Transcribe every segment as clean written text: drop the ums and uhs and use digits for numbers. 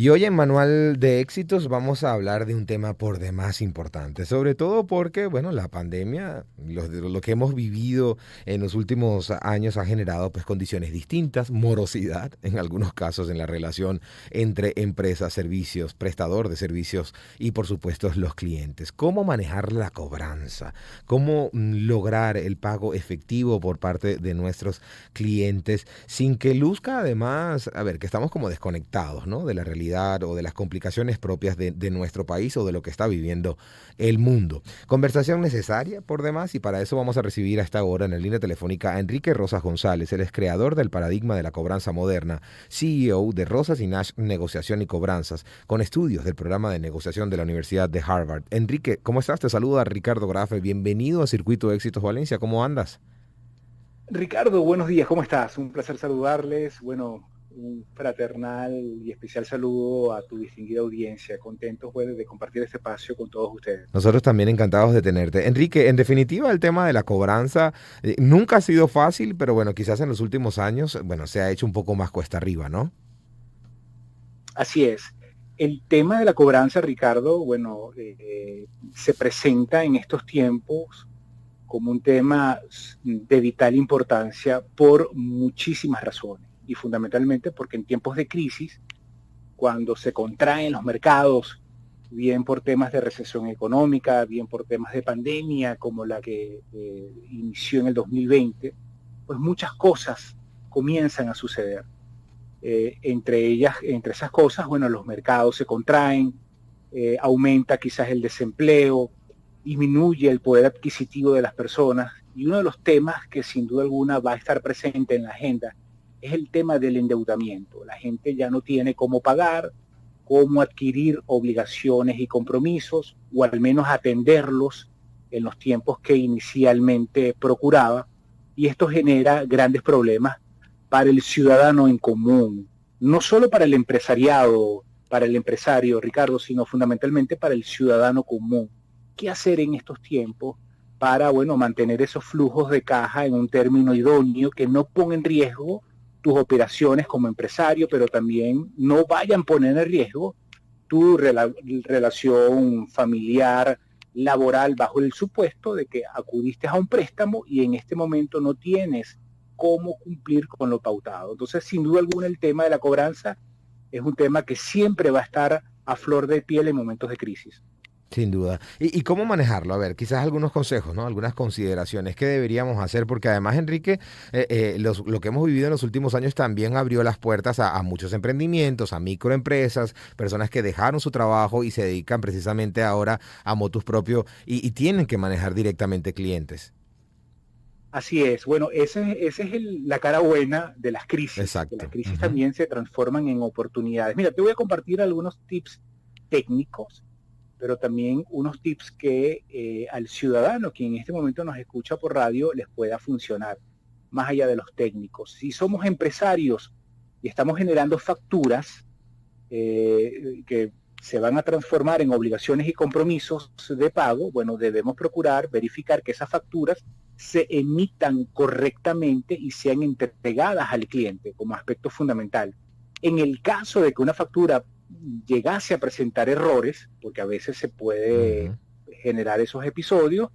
Y hoy en Manual de Éxitos vamos a hablar de un tema por demás importante, sobre todo porque, bueno, la pandemia, lo que hemos vivido en los últimos años ha generado pues condiciones distintas, morosidad en algunos casos en la relación entre empresas, servicios, prestador de servicios y por supuesto los clientes. ¿Cómo manejar la cobranza? ¿Cómo lograr el pago efectivo por parte de nuestros clientes sin que luzca además, a ver, que estamos como desconectados, ¿no? De la realidad o de las complicaciones propias de nuestro país o de lo que está viviendo el mundo. Conversación necesaria por demás y para eso vamos a recibir a esta hora en la línea telefónica a Enrique Rosas González. Él es creador del paradigma de la cobranza moderna, CEO de Rosas y Nash Negociación y Cobranzas, con estudios del programa de negociación de la Universidad de Harvard. Enrique, ¿cómo estás? Te saluda Ricardo Grafe. Bienvenido a Circuito de Éxitos Valencia. ¿Cómo andas? Ricardo, buenos días, ¿cómo estás? Un placer saludarles. Bueno, un fraternal y especial saludo a tu distinguida audiencia. Contentos, pues, de compartir este espacio con todos ustedes. Nosotros también encantados de tenerte. Enrique, en definitiva, el tema de la cobranza nunca ha sido fácil, pero bueno, quizás en los últimos años, bueno, se ha hecho un poco más cuesta arriba, ¿no? Así es. El tema de la cobranza, Ricardo, bueno, se presenta en estos tiempos como un tema de vital importancia por muchísimas razones y fundamentalmente porque en tiempos de crisis, cuando se contraen los mercados, bien por temas de recesión económica, bien por temas de pandemia como la que inició en el 2020, pues muchas cosas comienzan a suceder. Entre esas cosas, bueno, los mercados se contraen, aumenta quizás el desempleo, disminuye el poder adquisitivo de las personas y uno de los temas que sin duda alguna va a estar presente en la agenda es el tema del endeudamiento. La gente ya no tiene cómo pagar, cómo adquirir obligaciones y compromisos, o al menos atenderlos en los tiempos que inicialmente procuraba, y esto genera grandes problemas para el ciudadano en común, no solo para el empresariado, para el empresario, Ricardo, sino fundamentalmente para el ciudadano común. ¿Qué hacer en estos tiempos para, bueno, mantener esos flujos de caja en un término idóneo que no ponga en riesgo tus operaciones como empresario, pero también no vayan a poner en riesgo tu relación familiar, laboral, bajo el supuesto de que acudiste a un préstamo y en este momento no tienes cómo cumplir con lo pautado? Entonces, sin duda alguna, el tema de la cobranza es un tema que siempre va a estar a flor de piel en momentos de crisis. Sin duda. ¿Y cómo manejarlo? A ver, quizás algunos consejos, ¿no? Algunas consideraciones que deberíamos hacer, porque además, Enrique, lo que hemos vivido en los últimos años también abrió las puertas a muchos emprendimientos, a microempresas, personas que dejaron su trabajo y se dedican precisamente ahora a motus propio y tienen que manejar directamente clientes. Así es. Bueno, esa es la cara buena de las crisis, que las Exacto. crisis Ujú. también se transforman en oportunidades. Mira, te voy a compartir algunos tips técnicos, pero también unos tips que al ciudadano que en este momento nos escucha por radio les pueda funcionar, más allá de los técnicos. Si somos empresarios y estamos generando facturas que se van a transformar en obligaciones y compromisos de pago, bueno, debemos procurar verificar que esas facturas se emitan correctamente y sean entregadas al cliente como aspecto fundamental. En el caso de que una factura llegase a presentar errores, porque a veces se puede Ujú. generar esos episodios,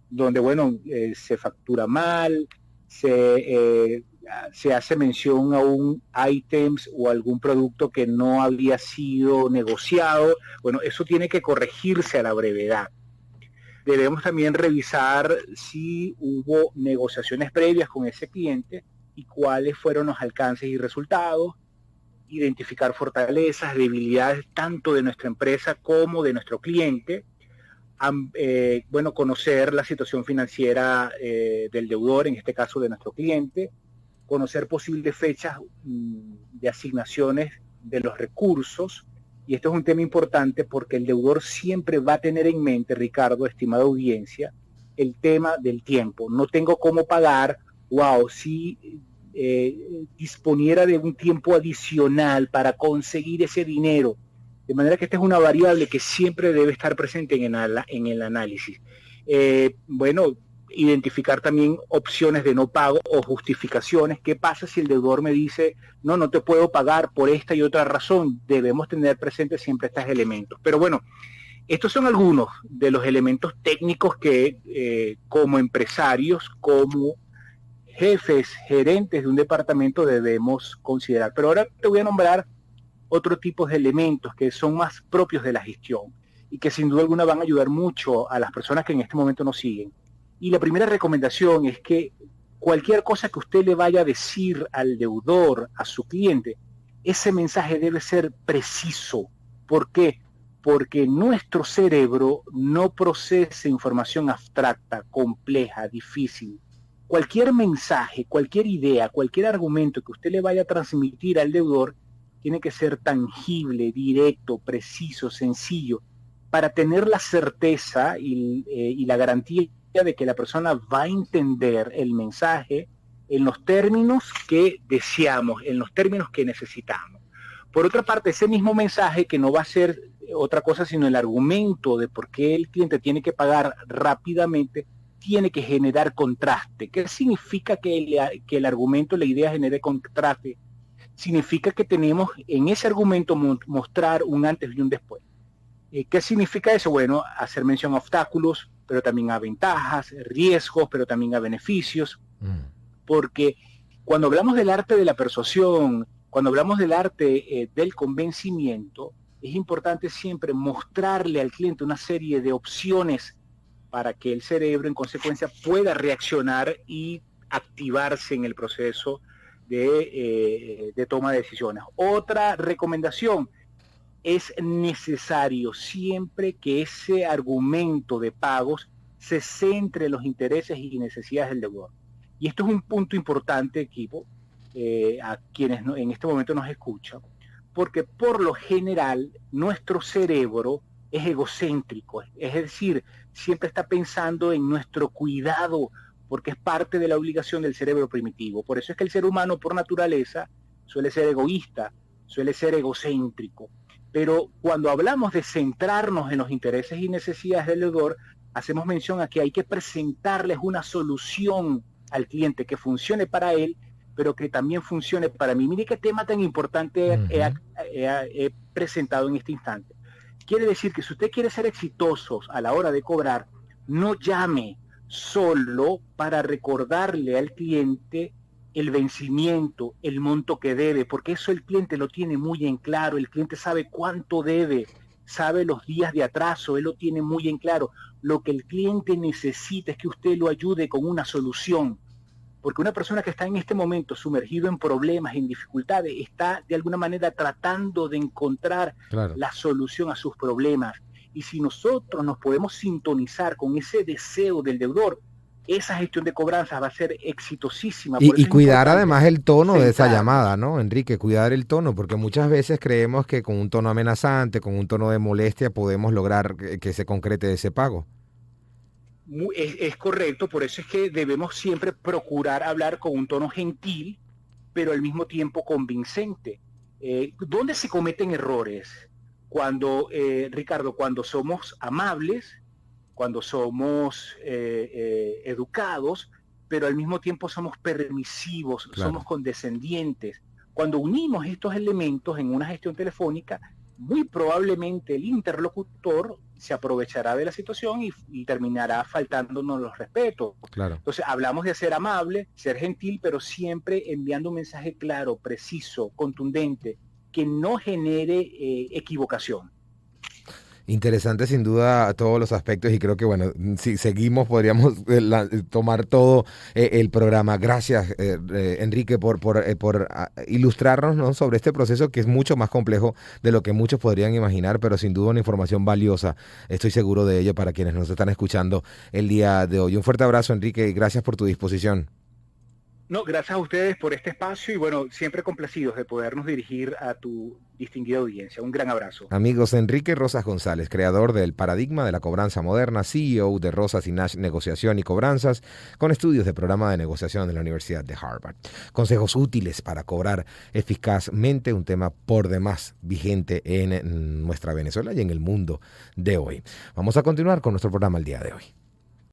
donde, bueno, se factura mal, se, se hace mención a un items o algún producto que no había sido negociado. Bueno, eso tiene que corregirse a la brevedad. Debemos también revisar si hubo negociaciones previas con ese cliente y cuáles fueron los alcances y resultados, identificar fortalezas, debilidades tanto de nuestra empresa como de nuestro cliente, bueno, conocer la situación financiera del deudor, en este caso de nuestro cliente, conocer posibles fechas de asignaciones de los recursos. Y esto es un tema importante porque el deudor siempre va a tener en mente, Ricardo, estimada audiencia, el tema del tiempo. No tengo cómo pagar, wow, si disponiera de un tiempo adicional para conseguir ese dinero. De manera que esta es una variable que siempre debe estar presente en el análisis. Bueno, identificar también opciones de no pago o justificaciones. ¿Qué pasa si el deudor me dice, no, no te puedo pagar por esta y otra razón? Debemos tener presentes siempre estos elementos. Pero bueno, estos son algunos de los elementos técnicos que como empresarios, como jefes, gerentes de un departamento debemos considerar. Pero ahora te voy a nombrar otro tipo de elementos que son más propios de la gestión y que sin duda alguna van a ayudar mucho a las personas que en este momento nos siguen. Y la primera recomendación es que cualquier cosa que usted le vaya a decir al deudor, a su cliente, ese mensaje debe ser preciso. ¿Por qué? Porque nuestro cerebro no procesa información abstracta, compleja, difícil. Cualquier mensaje, cualquier idea, cualquier argumento que usted le vaya a transmitir al deudor tiene que ser tangible, directo, preciso, sencillo, para tener la certeza y la garantía de que la persona va a entender el mensaje en los términos que deseamos, en los términos que necesitamos. Por otra parte, ese mismo mensaje, que no va a ser otra cosa sino el argumento de por qué el cliente tiene que pagar rápidamente, tiene que generar contraste. ¿Qué significa que el argumento, la idea genere contraste? Significa que tenemos en ese argumento mostrar un antes y un después. ¿Qué significa eso? Bueno, hacer mención a obstáculos, pero también a ventajas, riesgos, pero también a beneficios. Porque cuando hablamos del arte de la persuasión, cuando hablamos del arte del convencimiento, es importante siempre mostrarle al cliente una serie de opciones para que el cerebro, en consecuencia, pueda reaccionar y activarse en el proceso de toma de decisiones. Otra recomendación: es necesario siempre que ese argumento de pagos se centre en los intereses y necesidades del deudor. Y esto es un punto importante, equipo, a quienes en este momento nos escuchan, porque por lo general nuestro cerebro es egocéntrico, es decir, siempre está pensando en nuestro cuidado, porque es parte de la obligación del cerebro primitivo. Por eso es que el ser humano, por naturaleza, suele ser egoísta, suele ser egocéntrico. Pero cuando hablamos de centrarnos en los intereses y necesidades del deudor, hacemos mención a que hay que presentarles una solución al cliente que funcione para él, pero que también funcione para mí. Mire qué tema tan importante he presentado en este instante. Quiere decir que si usted quiere ser exitoso a la hora de cobrar, no llame solo para recordarle al cliente el vencimiento, el monto que debe, porque eso el cliente lo tiene muy en claro. El cliente sabe cuánto debe, sabe los días de atraso, él lo tiene muy en claro. Lo que el cliente necesita es que usted lo ayude con una solución, porque una persona que está en este momento sumergido en problemas, en dificultades, está de alguna manera tratando de encontrar la solución a sus problemas. Y si nosotros nos podemos sintonizar con ese deseo del deudor, esa gestión de cobranzas va a ser exitosísima. Y cuidar además el tono de esa llamada, ¿no, Enrique? Cuidar el tono, porque muchas veces creemos que con un tono amenazante, con un tono de molestia, podemos lograr que se concrete ese pago. Es correcto, por eso es que debemos siempre procurar hablar con un tono gentil, pero al mismo tiempo convincente. ¿Dónde se cometen errores? Cuando, Ricardo, cuando somos amables, cuando somos educados, pero al mismo tiempo somos permisivos, somos condescendientes. Cuando unimos estos elementos en una gestión telefónica, muy probablemente el interlocutor se aprovechará de la situación y terminará faltándonos los respetos. Entonces hablamos de ser amable, ser gentil, pero siempre enviando un mensaje claro, preciso, contundente, que no genere equivocación. Interesante sin duda todos los aspectos, y creo que bueno, si seguimos podríamos tomar todo el programa. Gracias Enrique por ilustrarnos, ¿no?, sobre este proceso que es mucho más complejo de lo que muchos podrían imaginar, pero sin duda una información valiosa, estoy seguro de ello, para quienes nos están escuchando el día de hoy. Un fuerte abrazo, Enrique, y gracias por tu disposición. No, gracias a ustedes por este espacio y bueno, siempre complacidos de podernos dirigir a tu distinguida audiencia. Un gran abrazo. Amigos, Enrique Rosas González, creador del paradigma de la cobranza moderna, CEO de Rosas y Nash Negociación y Cobranzas, con estudios de programa de negociación de la Universidad de Harvard. Consejos útiles para cobrar eficazmente, un tema por demás vigente en nuestra Venezuela y en el mundo de hoy. Vamos a continuar con nuestro programa el día de hoy.